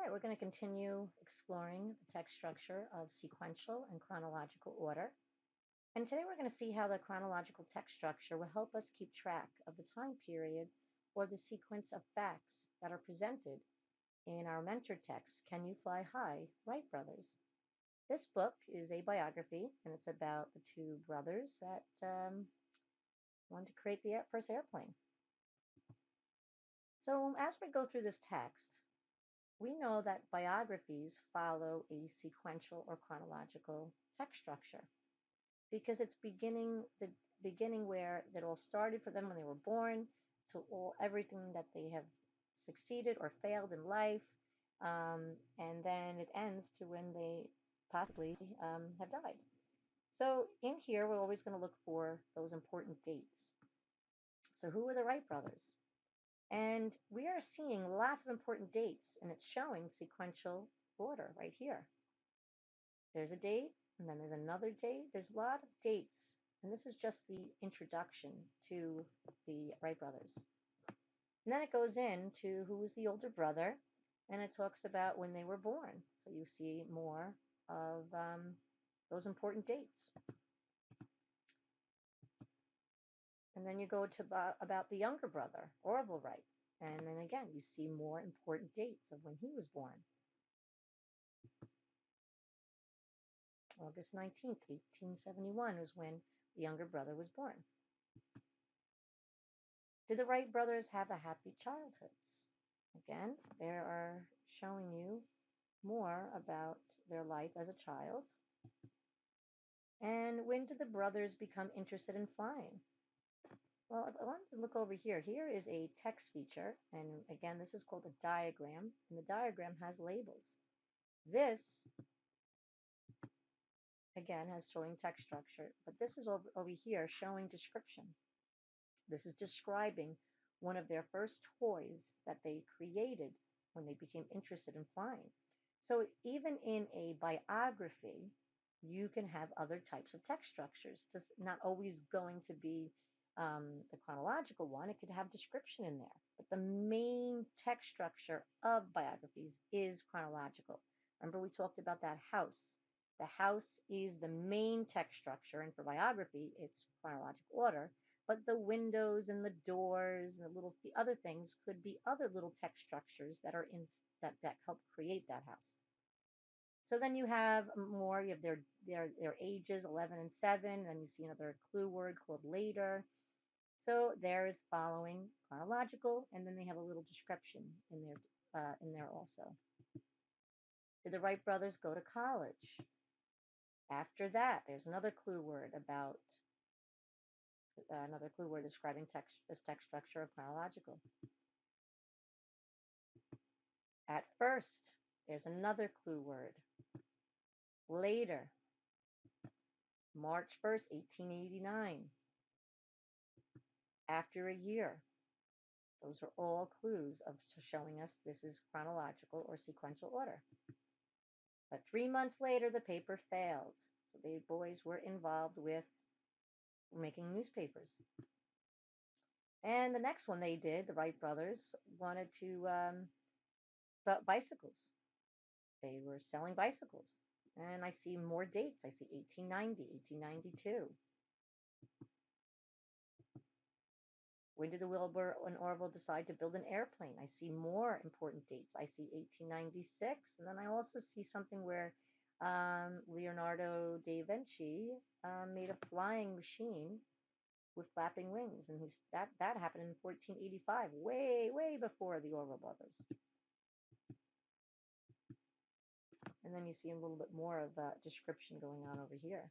right, we're going to continue exploring the text structure of sequential and chronological order. And today we're going to see how the chronological text structure will help us keep track of the time period or the sequence of facts that are presented in our mentor text, Can You Fly High, Wright Brothers? This book is a biography, and it's about the two brothers that wanted to create the first airplane. So as we go through this text, we know that biographies follow a sequential or chronological text structure because it's beginning where it all started for them when they were born to all everything that they have succeeded or failed in life, and then it ends to when they possibly have died. So in here, we're always going to look for those important dates. So who were the Wright brothers? And we are seeing lots of important dates, and it's showing sequential order right here. There's a date, and then there's another date. There's a lot of dates, and this is just the introduction to the Wright brothers. And then it goes into who was the older brother, and it talks about when they were born. So you see more of those important dates. And then you go to about the younger brother, Orville Wright. And then again, you see more important dates of when he was born. August 19th, 1871 was when the younger brother was born. Did the Wright brothers have a happy childhoods? Again, they are showing you more about their life as a child. And when did the brothers become interested in flying? Well, if I want to look over here, here is a text feature. And again, this is called a diagram. And the diagram has labels. This, again, has showing text structure. But this is over here showing description. This is describing one of their first toys that they created when they became interested in flying. So even in a biography, you can have other types of text structures. Just not always going to be the chronological one. It could have description in there. But the main text structure of biographies is chronological. Remember we talked about that house. The house is the main text structure, and for biography, it's chronological order. But the windows and the doors and the other things could be other little text structures that are in that help create that house. So then you have more. You have their ages, 11 and 7. Then you see another clue word called later. So there is following chronological, and then they have a little description in there also. Did the Wright brothers go to college? After that, there's another clue word about another clue word describing this text structure of chronological. At first, there's another clue word. Later, March 1st, 1889. After a year. Those are all clues of showing us this is chronological or sequential order. But 3 months later, the paper failed. So the boys were involved with making newspapers. And the next one they did, the Wright brothers, wanted to bicycles. They were selling bicycles. And I see more dates. I see 1890, 1892. When did the Wilbur and Orville decide to build an airplane? I see more important dates. I see 1896. And then I also see something where Leonardo da Vinci made a flying machine with flapping wings. And that happened in 1485, way before the Orville brothers. And then you see a little bit more of description going on over here.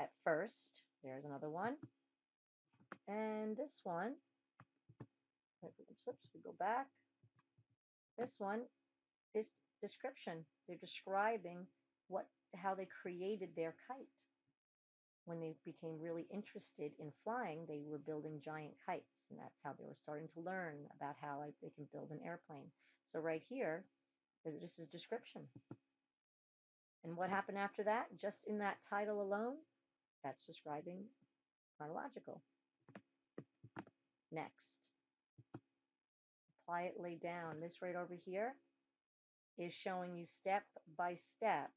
At first, there's another one. And this one, oops, we go back. This one is description. They're describing how they created their kite. When they became really interested in flying, they were building giant kites, and that's how they were starting to learn about how they can build an airplane. So right here is just a description. And what happened after that? Just in that title alone, that's describing chronological. Next, apply it laid down. This right over here is showing you step by step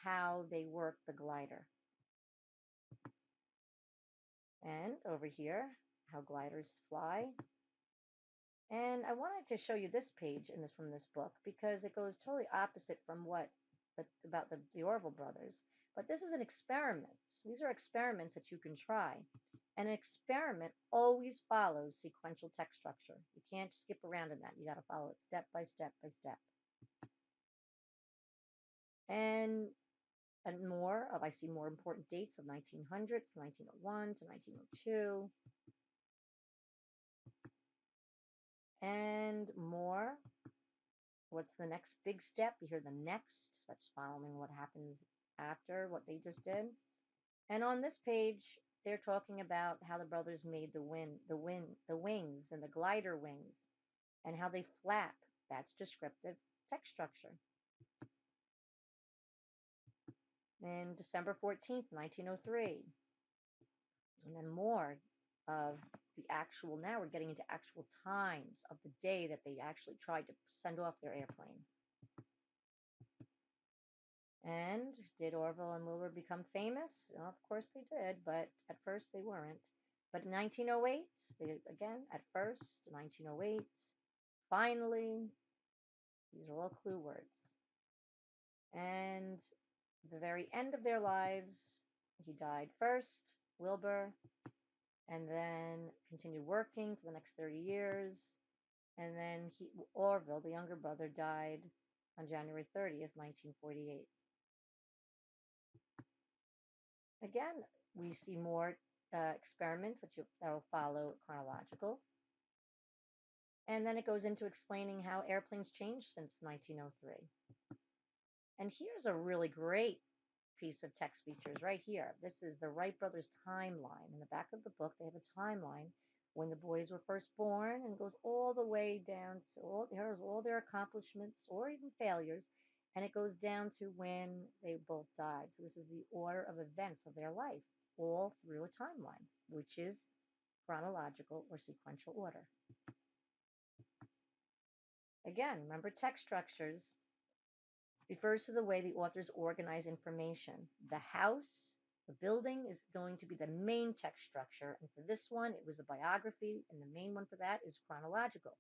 how they work the glider. And over here, how gliders fly. And I wanted to show you this page in this from this book because it goes totally opposite from what about the Orville brothers. But this is an experiment. These are experiments that you can try. And an experiment always follows sequential text structure. You can't skip around in that. You got to follow it step by step by step. And more of I see more important dates of 1900s, 1901 to 1902, and more. What's the next big step? You hear the next. That's following what happens after what they just did. And on this page, they're talking about how the brothers made the wings and the glider wings, and how they flap. That's descriptive text structure. And December 14th, 1903, and then more of the actual. Now we're getting into actual times of the day that they actually tried to send off their airplane. And did Orville and Wilbur become famous? Well, of course they did, but at first they weren't. But in 1908, again, at first, 1908, finally, these are all clue words. And the very end of their lives, he died first, Wilbur, and then continued working for the next 30 years. And then Orville, the younger brother, died on January 30th, 1948. Again, we see more experiments that will follow chronological. And then it goes into explaining how airplanes changed since 1903. And here's a really great piece of text features right here. This is the Wright brothers timeline. In the back of the book, they have a timeline when the boys were first born, and goes all the way down to here's all their accomplishments or even failures, and it goes down to when they both died. So this is the order of events of their life, all through a timeline, which is chronological or sequential order. Again, remember text structures refers to the way the authors organize information. The house, the building is going to be the main text structure. And for this one, it was a biography, and the main one for that is chronological.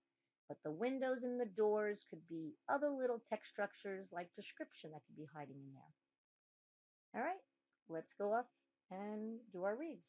But the windows and the doors could be other little text structures like description that could be hiding in there. All right, let's go up and do our reads.